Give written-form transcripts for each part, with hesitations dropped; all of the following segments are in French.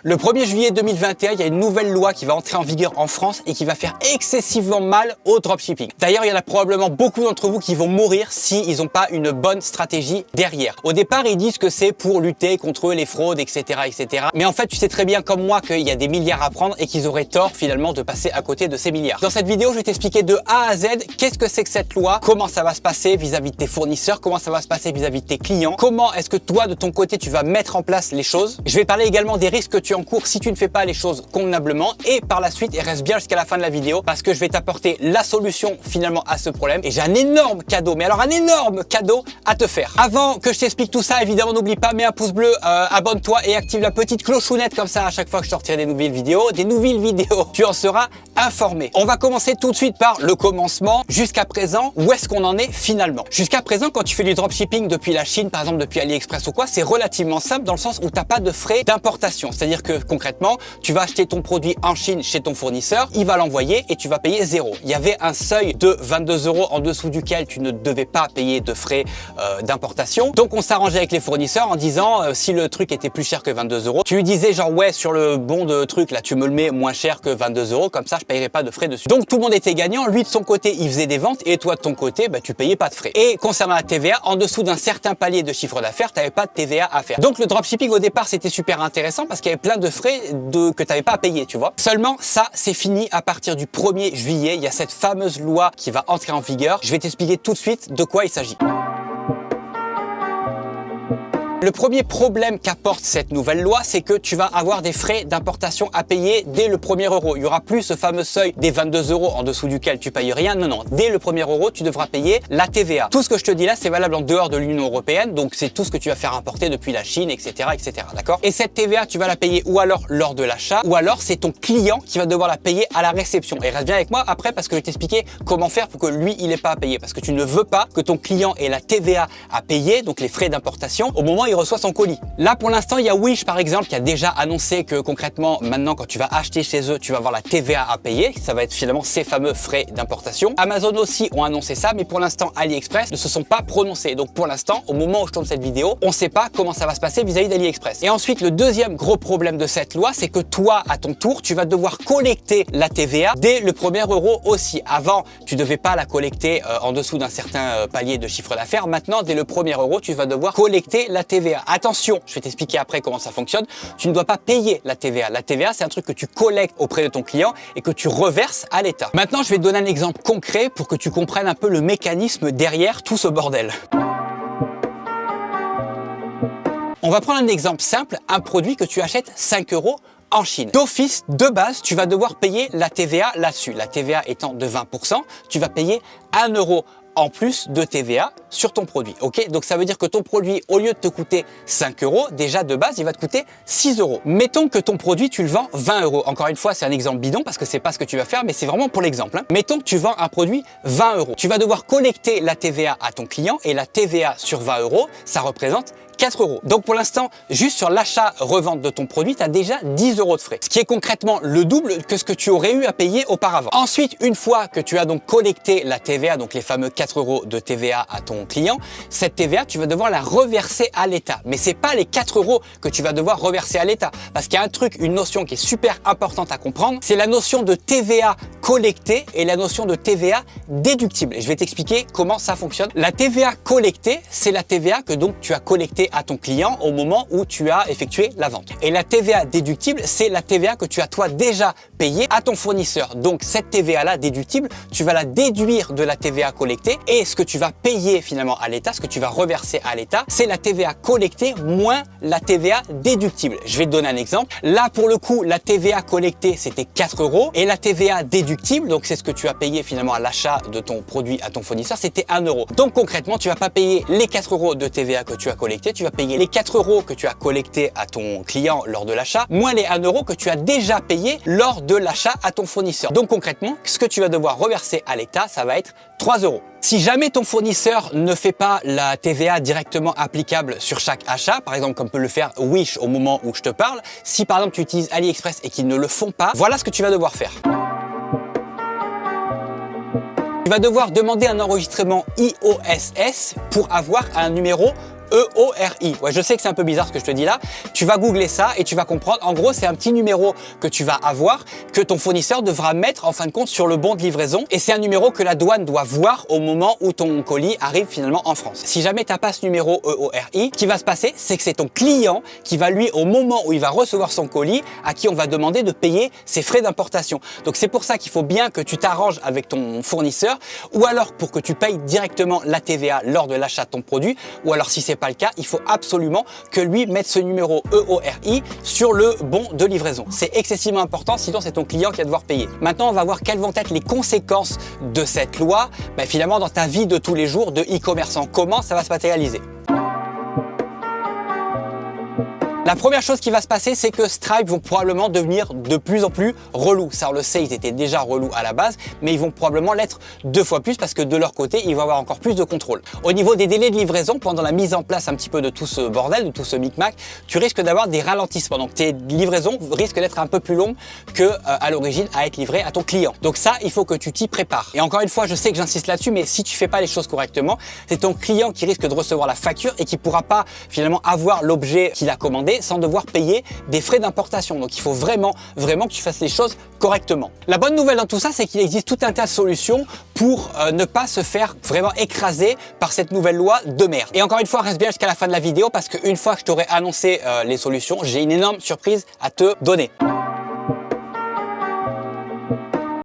Le 1er juillet 2021, il y a une nouvelle loi qui va entrer en vigueur en France et qui va faire excessivement mal au dropshipping. D'ailleurs, il y en a probablement beaucoup d'entre vous qui vont mourir s'ils n'ont pas une bonne stratégie derrière. Au départ, ils disent que c'est pour lutter contre les fraudes, etc., etc. Mais en fait, tu sais très bien comme moi qu'il y a des milliards à prendre et qu'ils auraient tort finalement de passer à côté de ces milliards. Dans cette vidéo, je vais t'expliquer de A à Z qu'est-ce que c'est que cette loi, comment ça va se passer vis-à-vis de tes fournisseurs, comment ça va se passer vis-à-vis de tes clients, comment est-ce que toi, de ton côté, tu vas mettre en place les choses. Je vais parler également des risques que tu encours si tu ne fais pas les choses convenablement et par la suite, et reste bien jusqu'à la fin de la vidéo parce que je vais t'apporter la solution finalement à ce problème et j'ai un énorme cadeau, mais alors un énorme cadeau à te faire. Avant que je t'explique tout ça, évidemment, n'oublie pas, mets un pouce bleu, abonne-toi et active la petite clochounette comme ça à chaque fois que je sortirai des nouvelles vidéos, tu en seras informé. On va commencer tout de suite par le commencement. Jusqu'à présent, où est-ce qu'on en est finalement? Jusqu'à présent, quand tu fais du dropshipping depuis la Chine, par exemple depuis AliExpress ou quoi, c'est relativement simple dans le sens où tu n'as pas de frais d'importation. C'est-à-dire que concrètement, tu vas acheter ton produit en Chine chez ton fournisseur, il va l'envoyer et tu vas payer 0. Il y avait un seuil de 22 € en dessous duquel tu ne devais pas payer de frais d'importation. Donc on s'arrangeait avec les fournisseurs en disant si le truc était plus cher que 22 €, tu lui disais genre ouais, sur le bon de truc là, tu me le mets moins cher que 22 €, comme ça je payerai pas de frais dessus. Donc tout le monde était gagnant, lui de son côté il faisait des ventes et toi de ton côté bah, tu payais pas de frais. Et concernant la TVA, en dessous d'un certain palier de chiffre d'affaires, tu n'avais pas de TVA à faire. Donc le dropshipping au départ c'était super intéressant parce qu'il y avait plein de frais que tu n'avais pas à payer, tu vois. Seulement ça c'est fini à partir du 1er juillet, il y a cette fameuse loi qui va entrer en vigueur. Je vais t'expliquer tout de suite de quoi il s'agit. Le premier problème qu'apporte cette nouvelle loi, c'est que tu vas avoir des frais d'importation à payer dès le 1er euro. Il y aura plus ce fameux seuil des 22 € en dessous duquel tu payes rien. Non, non. Dès le 1er euro, tu devras payer la TVA. Tout ce que je te dis là, c'est valable en dehors de l'Union européenne. Donc, c'est tout ce que tu vas faire importer depuis la Chine, etc., etc. D'accord? Et cette TVA, tu vas la payer ou alors lors de l'achat, ou alors c'est ton client qui va devoir la payer à la réception. Et reste bien avec moi après parce que je vais t'expliquer comment faire pour que lui, il n'ait pas à payer. Parce que tu ne veux pas que ton client ait la TVA à payer, donc les frais d'importation, au moment où il reçoit son colis. Là, pour l'instant, il y a Wish, par exemple, qui a déjà annoncé que concrètement, maintenant, quand tu vas acheter chez eux, tu vas avoir la TVA à payer. Ça va être finalement ces fameux frais d'importation. Amazon aussi ont annoncé ça, mais pour l'instant, AliExpress ne se sont pas prononcés. Donc, pour l'instant, au moment où je tourne cette vidéo, on ne sait pas comment ça va se passer vis-à-vis d'AliExpress. Et ensuite, le deuxième gros problème de cette loi, c'est que toi, à ton tour, tu vas devoir collecter la TVA dès le 1er euro aussi. Avant, tu ne devais pas la collecter en dessous d'un certain palier de chiffre d'affaires. Maintenant, dès le 1er euro, tu vas devoir collecter la TVA. Attention, je vais t'expliquer après comment ça fonctionne. Tu ne dois pas payer la TVA. La TVA, c'est un truc que tu collectes auprès de ton client et que tu reverses à l'État. Maintenant, je vais te donner un exemple concret pour que tu comprennes un peu le mécanisme derrière tout ce bordel. On va prendre un exemple simple, un produit que tu achètes 5 € en Chine. D'office, de base, tu vas devoir payer la TVA là-dessus. La TVA étant de 20%, tu vas payer 1 € en plus de TVA sur ton produit. Ok, donc ça veut dire que ton produit, au lieu de te coûter 5 €, déjà de base, il va te coûter 6 €. Mettons que ton produit, tu le vends 20 €. Encore une fois, c'est un exemple bidon parce que c'est pas ce que tu vas faire, mais c'est vraiment pour l'exemple. Hein. Mettons que tu vends un produit 20 €. Tu vas devoir collecter la TVA à ton client et la TVA sur 20 €, ça représente 4 €. Donc pour l'instant, juste sur l'achat-revente de ton produit, tu as déjà 10 € de frais. Ce qui est concrètement le double que ce que tu aurais eu à payer auparavant. Ensuite, une fois que tu as donc collecté la TVA, donc les fameux 4 € de TVA à ton client, cette TVA, tu vas devoir la reverser à l'État. Mais c'est pas les 4 € que tu vas devoir reverser à l'État. Parce qu'il y a un truc, une notion qui est super importante à comprendre, c'est la notion de TVA collectée et la notion de TVA déductible. Et je vais t'expliquer comment ça fonctionne. La TVA collectée, c'est la TVA que donc tu as collectée à ton client au moment où tu as effectué la vente. Et la TVA déductible, c'est la TVA que tu as toi déjà payée à ton fournisseur. Donc cette TVA-là déductible, tu vas la déduire de la TVA collectée et ce que tu vas payer finalement à l'État, ce que tu vas reverser à l'État, c'est la TVA collectée moins la TVA déductible. Je vais te donner un exemple. Là, pour le coup, la TVA collectée, c'était 4 € et la TVA déductible, donc c'est ce que tu as payé finalement à l'achat de ton produit à ton fournisseur, c'était 1 €. Donc concrètement, tu vas pas payer les 4 € de TVA que tu as collecté, tu vas payer les 4 € que tu as collectés à ton client lors de l'achat, moins les 1 € que tu as déjà payé lors de l'achat à ton fournisseur. Donc concrètement, ce que tu vas devoir reverser à l'État, ça va être 3 €. Si jamais ton fournisseur ne fait pas la TVA directement applicable sur chaque achat, par exemple comme peut le faire Wish au moment où je te parle, si par exemple tu utilises AliExpress et qu'ils ne le font pas, voilà ce que tu vas devoir faire. Tu vas devoir demander un enregistrement IOSS pour avoir un numéro EORI. Ouais, je sais que c'est un peu bizarre ce que je te dis là. Tu vas googler ça et tu vas comprendre. En gros, c'est un petit numéro que tu vas avoir, que ton fournisseur devra mettre en fin de compte sur le bon de livraison. Et c'est un numéro que la douane doit voir au moment où ton colis arrive finalement en France. Si jamais tu n'as pas ce numéro EORI, ce qui va se passer, c'est que c'est ton client qui va lui, au moment où il va recevoir son colis, à qui on va demander de payer ses frais d'importation. Donc c'est pour ça qu'il faut bien que tu t'arranges avec ton fournisseur, ou alors pour que tu payes directement la TVA lors de l'achat de ton produit, ou alors si c'est pas le cas, il faut absolument que lui mette ce numéro EORI sur le bon de livraison. C'est excessivement important, sinon c'est ton client qui va devoir payer. Maintenant, on va voir quelles vont être les conséquences de cette loi, finalement dans ta vie de tous les jours de e-commerçant. Comment ça va se matérialiser? La première chose qui va se passer, c'est que Stripe vont probablement devenir de plus en plus relous. Ça, on le sait, ils étaient déjà relous à la base, mais ils vont probablement l'être 2 fois plus parce que de leur côté, ils vont avoir encore plus de contrôle. Au niveau des délais de livraison, pendant la mise en place un petit peu de tout ce bordel, de tout ce micmac, tu risques d'avoir des ralentissements. Donc, tes livraisons risquent d'être un peu plus longues que à l'origine à être livrées à ton client. Donc ça, il faut que tu t'y prépares. Et encore une fois, je sais que j'insiste là-dessus, mais si tu fais pas les choses correctement, c'est ton client qui risque de recevoir la facture et qui pourra pas finalement avoir l'objet qu'il a commandé sans devoir payer des frais d'importation. Donc il faut vraiment que tu fasses les choses correctement. La bonne nouvelle dans tout ça, c'est qu'il existe tout un tas de solutions pour ne pas se faire vraiment écraser par cette nouvelle loi de merde. Et encore une fois, reste bien jusqu'à la fin de la vidéo parce qu'une fois que je t'aurai annoncé les solutions, j'ai une énorme surprise à te donner.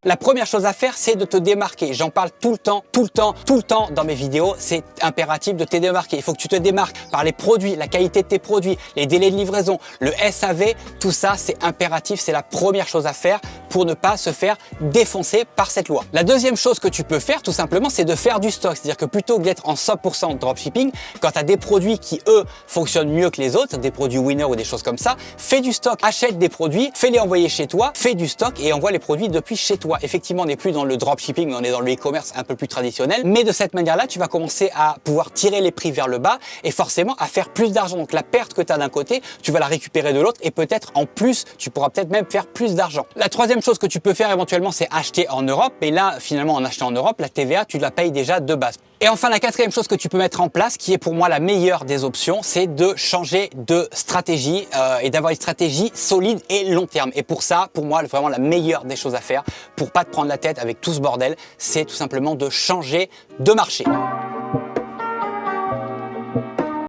La première chose à faire, c'est de te démarquer. J'en parle tout le temps dans mes vidéos. C'est impératif de te démarquer. Il faut que tu te démarques par les produits, la qualité de tes produits, les délais de livraison, le SAV. Tout ça, c'est impératif. C'est la première chose à faire pour ne pas se faire défoncer par cette loi. La deuxième chose que tu peux faire, tout simplement, c'est de faire du stock. C'est-à-dire que plutôt que d'être en 100% de dropshipping, quand tu as des produits qui, eux, fonctionnent mieux que les autres, des produits winner ou des choses comme ça, fais du stock. Achète des produits, fais-les envoyer chez toi, fais du stock et envoie les produits depuis chez toi. Effectivement, on n'est plus dans le dropshipping, mais on est dans le e-commerce un peu plus traditionnel. Mais de cette manière-là, tu vas commencer à pouvoir tirer les prix vers le bas et forcément à faire plus d'argent. Donc la perte que tu as d'un côté, tu vas la récupérer de l'autre et peut-être en plus, tu pourras peut-être même faire plus d'argent. La troisième chose que tu peux faire éventuellement, c'est acheter en Europe. Et là, finalement, en achetant en Europe, la TVA, tu la payes déjà de base. Et enfin, la quatrième chose que tu peux mettre en place, qui est pour moi la meilleure des options, c'est de changer de stratégie et d'avoir une stratégie solide et long terme. Et pour ça, pour moi, vraiment la meilleure des choses à faire, pour pas te prendre la tête avec tout ce bordel, c'est tout simplement de changer de marché.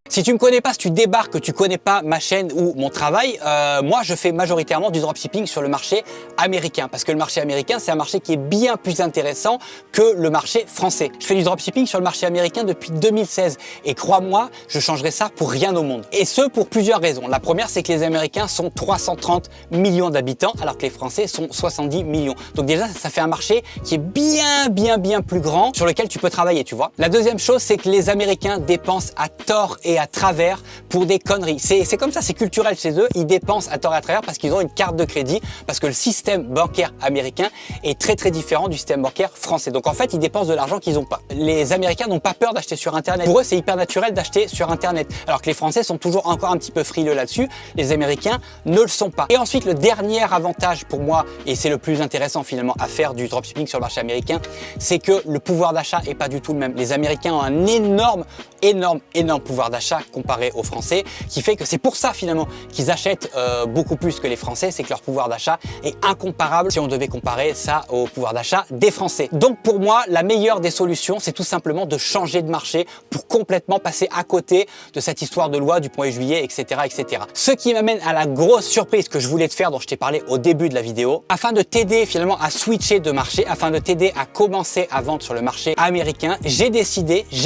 Si tu me connais pas, si tu débarques, que tu connais pas ma chaîne ou mon travail, moi je fais majoritairement du dropshipping sur le marché américain parce que le marché américain c'est un marché qui est bien plus intéressant que le marché français. Je fais du dropshipping sur le marché américain depuis 2016 et crois-moi, je changerai ça pour rien au monde. Et ce pour plusieurs raisons. La première, c'est que les Américains sont 330 millions d'habitants alors que les Français sont 70 millions. Donc déjà ça fait un marché qui est bien plus grand sur lequel tu peux travailler, tu vois. La deuxième chose, c'est que les Américains dépensent à tort et à travers pour des conneries. C'est comme ça, c'est culturel chez eux. Ils dépensent à tort et à travers parce qu'ils ont une carte de crédit, parce que le système bancaire américain est très différent du système bancaire français. Donc en fait, ils dépensent de l'argent qu'ils n'ont pas. Les Américains n'ont pas peur d'acheter sur Internet. Pour eux, c'est hyper naturel d'acheter sur Internet. Alors que les Français sont toujours encore un petit peu frileux là-dessus. Les Américains ne le sont pas. Et ensuite, le dernier avantage pour moi, et c'est le plus intéressant finalement à faire du dropshipping sur le marché américain, c'est que le pouvoir d'achat est pas du tout le même. Les Américains ont un énorme pouvoir d'achat comparé aux Français, qui fait que c'est pour ça finalement qu'ils achètent beaucoup plus que les Français, c'est que leur pouvoir d'achat est incomparable si on devait comparer ça au pouvoir d'achat des Français. Donc pour moi, la meilleure des solutions, c'est tout simplement de changer de marché pour complètement passer à côté de cette histoire de loi du 1er juillet, etc. Ce qui m'amène à la grosse surprise que je voulais te faire, dont je t'ai parlé au début de la vidéo, afin de t'aider finalement à switcher de marché, afin de t'aider à commencer à vendre sur le marché américain, j'ai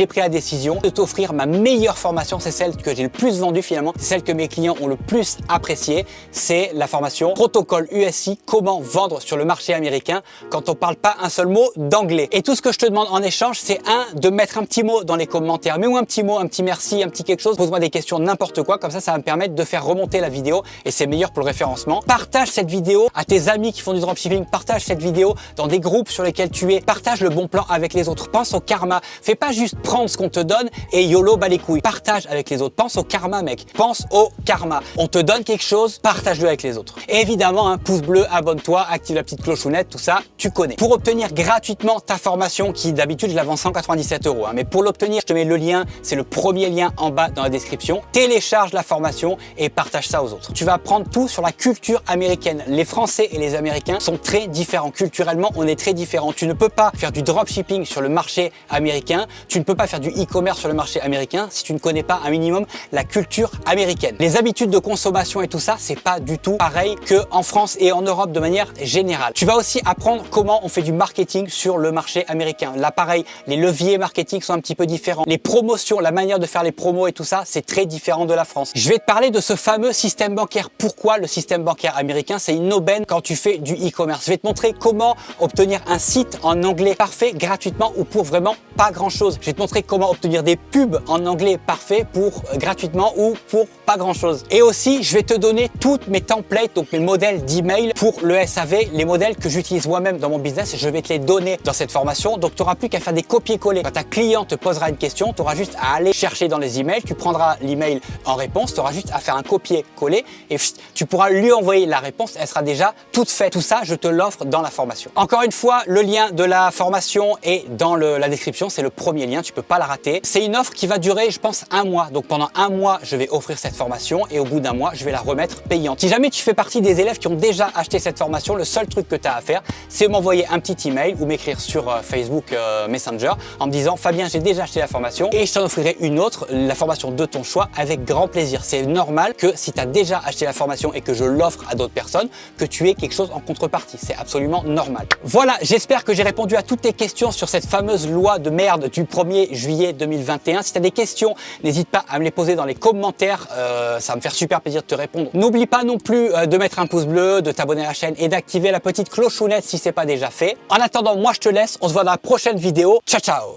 pris la décision de t'offrir ma meilleure formation. C'est celle que j'ai le plus vendue finalement, c'est celle que mes clients ont le plus appréciée, c'est la formation Protocole USI, comment vendre sur le marché américain quand on parle pas un seul mot d'anglais. Et tout ce que je te demande en échange, c'est de mettre un petit mot dans les commentaires, mais ou un petit mot, un petit merci, un petit quelque chose, pose-moi des questions, n'importe quoi, comme ça va me permettre de faire remonter la vidéo et c'est meilleur pour le référencement. Partage cette vidéo à tes amis qui font du dropshipping, partage cette vidéo dans des groupes sur lesquels tu es, partage le bon plan avec les autres, pense au karma, fais pas juste prendre ce qu'on te donne et YOLO bas les couilles. Partage partage avec les autres. Pense au karma, mec. Pense au karma. On te donne quelque chose, partage-le avec les autres. Et évidemment, un pouce bleu, abonne-toi, active la petite clochonnette, tout ça, tu connais. Pour obtenir gratuitement ta formation, qui d'habitude je la vends 197 €, mais pour l'obtenir, je te mets le lien, c'est le premier lien en bas dans la description. Télécharge la formation et partage ça aux autres. Tu vas apprendre tout sur la culture américaine. Les Français et les Américains sont très différents. Culturellement, on est très différents. Tu ne peux pas faire du dropshipping sur le marché américain. Tu ne peux pas faire du e-commerce sur le marché américain si tu ne connais pas un minimum la culture américaine. Les habitudes de consommation et tout ça, c'est pas du tout pareil qu'en France et en Europe de manière générale. Tu vas aussi apprendre comment on fait du marketing sur le marché américain. Là, pareil, les leviers marketing sont un petit peu différents. Les promotions, la manière de faire les promos et tout ça, c'est très différent de la France. Je vais te parler de ce fameux système bancaire. Pourquoi le système bancaire américain, c'est une aubaine quand tu fais du e-commerce. Je vais te montrer comment obtenir un site en anglais parfait gratuitement ou pour vraiment pas grand chose. Je vais te montrer comment obtenir des pubs en anglais parfait pour gratuitement ou pour pas grand chose. Et aussi, je vais te donner toutes mes templates, donc mes modèles d'email pour le SAV, les modèles que j'utilise moi-même dans mon business. Je vais te les donner dans cette formation. Donc, tu n'auras plus qu'à faire des copier-coller. Quand ta client te posera une question, tu auras juste à aller chercher dans les emails. Tu prendras l'email en réponse. Tu auras juste à faire un copier-coller et tu pourras lui envoyer la réponse. Elle sera déjà toute faite. Tout ça, je te l'offre dans la formation. Encore une fois, le lien de la formation est dans la description. C'est le premier lien. Tu peux pas la rater. C'est une offre qui va durer, je pense, 1 mois. Donc, pendant 1 mois, je vais offrir cette formation et au bout d'1 mois, je vais la remettre payante. Si jamais tu fais partie des élèves qui ont déjà acheté cette formation, le seul truc que tu as à faire, c'est m'envoyer un petit email ou m'écrire sur Facebook Messenger en me disant Fabien, j'ai déjà acheté la formation et je t'en offrirai une autre, la formation de ton choix, avec grand plaisir. C'est normal que si tu as déjà acheté la formation et que je l'offre à d'autres personnes, que tu aies quelque chose en contrepartie. C'est absolument normal. Voilà, j'espère que j'ai répondu à toutes tes questions sur cette fameuse loi de merde du 1er juillet 2021. Si tu as des questions, n'hésite pas à me les poser dans les commentaires. Ça va me faire super plaisir de te répondre. N'oublie pas non plus de mettre un pouce bleu, de t'abonner à la chaîne et d'activer la petite clochonnette si c'est pas déjà fait. En attendant, moi je te laisse. On se voit dans la prochaine vidéo. Ciao, ciao!